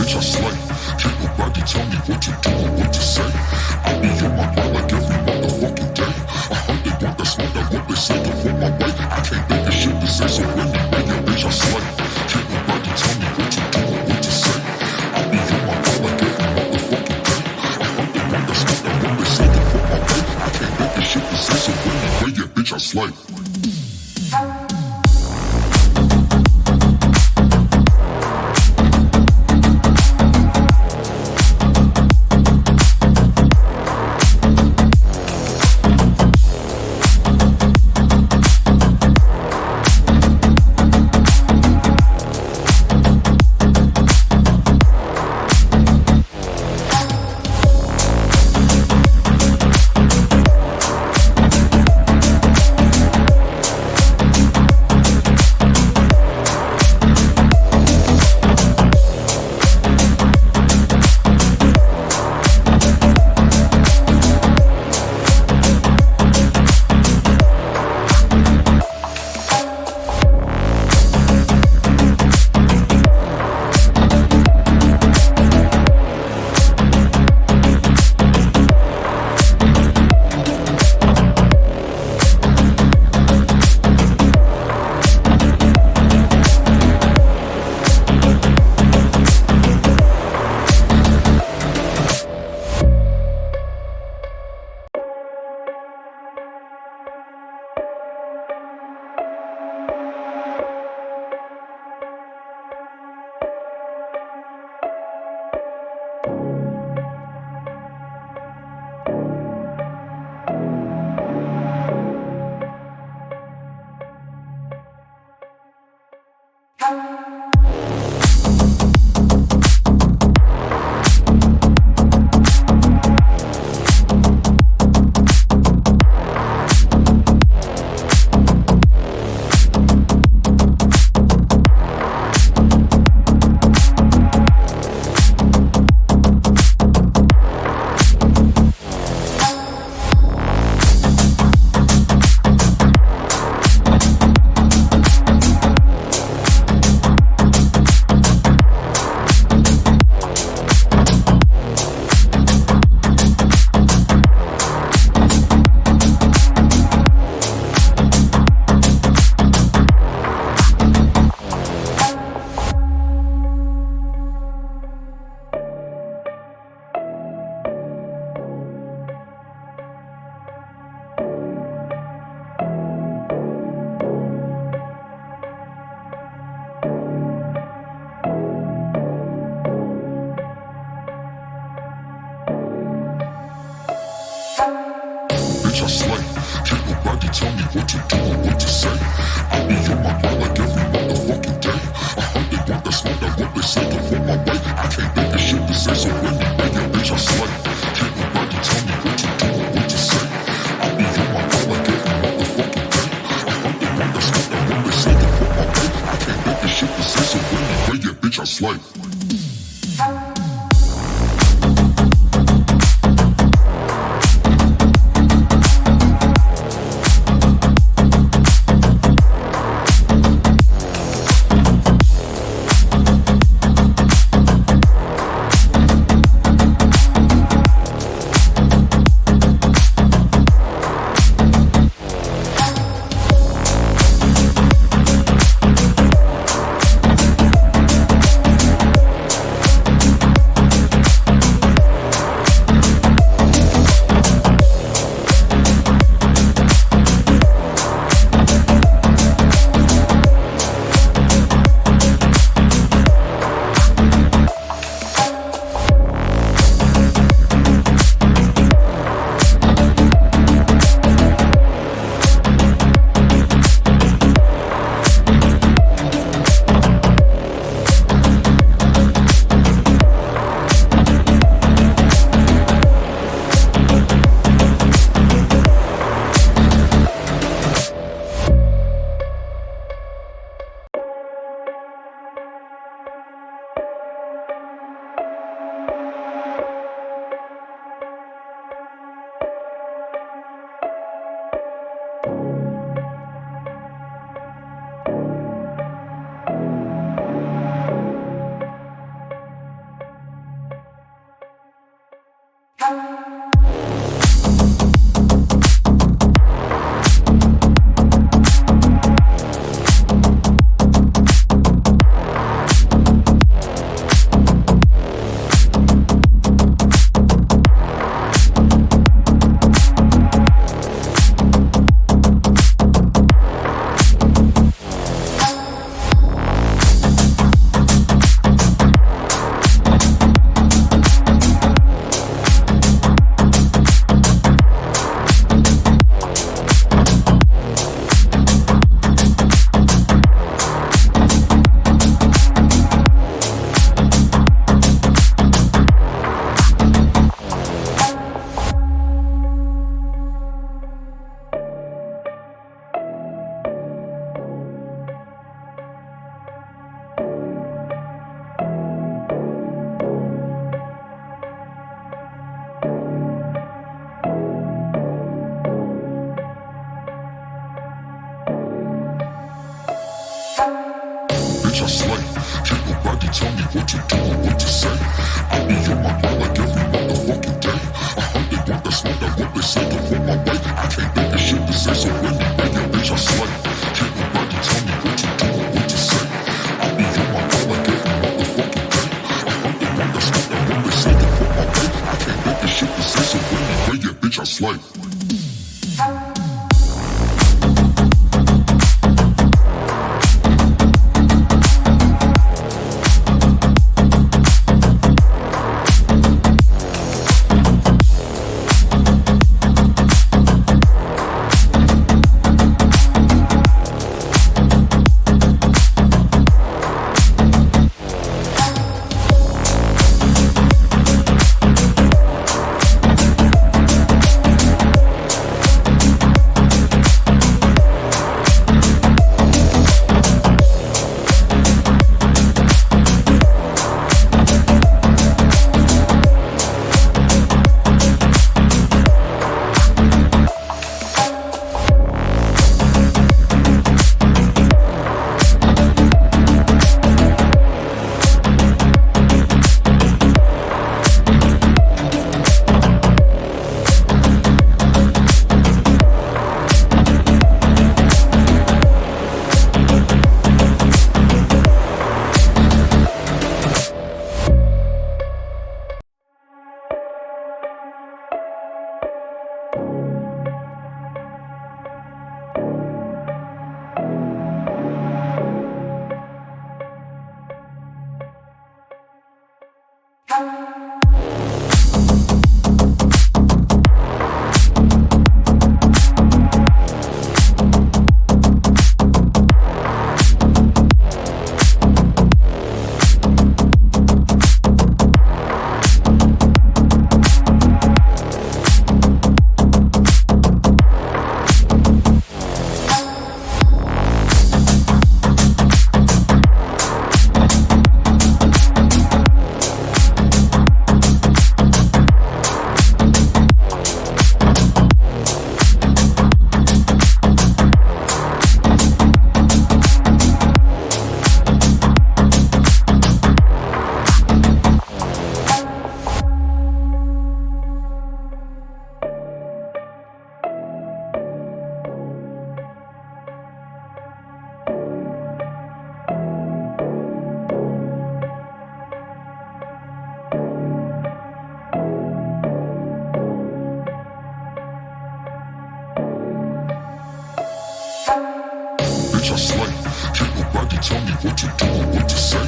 bitch I slay. Can't nobody tell me what to do or what to say. I be on my grind like every motherfucking day. I heard they want the smoke, that's what they say to hold my way. I can't think of shit to say, so when you bang your bitch I slay. Can't nobody tell me what to do or what to say. I be on my grind like every motherfucking day. I heard they want the smoke, that's what they say to hold my way. I can't think of shit to say, so when you bang your bitch I slay. Bitch I slay. Can't nobody tell me what to do or what to say. I be on my grind like every motherfucking day. I heard they want the smoke, that's what they say to hold my way. I can't think of shit to say, so when you bang your bitch I slay. Can't nobody tell me what to do or what to say. I be on my grind like every motherfucking day. I heard they want the smoke, that's what they say to hold my way. I can't think of shit to say, so when you bang your bitch I slay. I slay. Can't nobody tell me what to do or what to say. I be on my grind like every motherfucking day. I heard they want the smoke, that what they say to want my way. I can't think of shit to say, so anyway, yeah, bitch, I slay. Can't nobody tell me what to do or what to say. I be on my grind like every motherfucking day. I heard they want the smoke, that what they say to want my way. I can't think of shit to say, so anyway, yeah, bitch, I slay. Bitch, I slay. Can't nobody tell me what to do or what to say.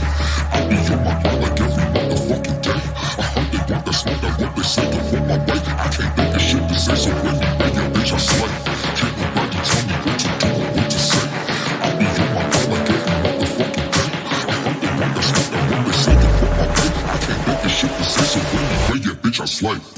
I be on my grind like every motherfucking day. I heard they want the smoke, that what they say to want my way. I can't think of shit to say, so anyway, yeah, bitch, I slay. Can't nobody tell me what to do or what to say. I be on my grind like every motherfucking day. I heard they want the smoke, that what they say to want my way. I can't think of shit to say, so anyway, yeah, bitch, I slay.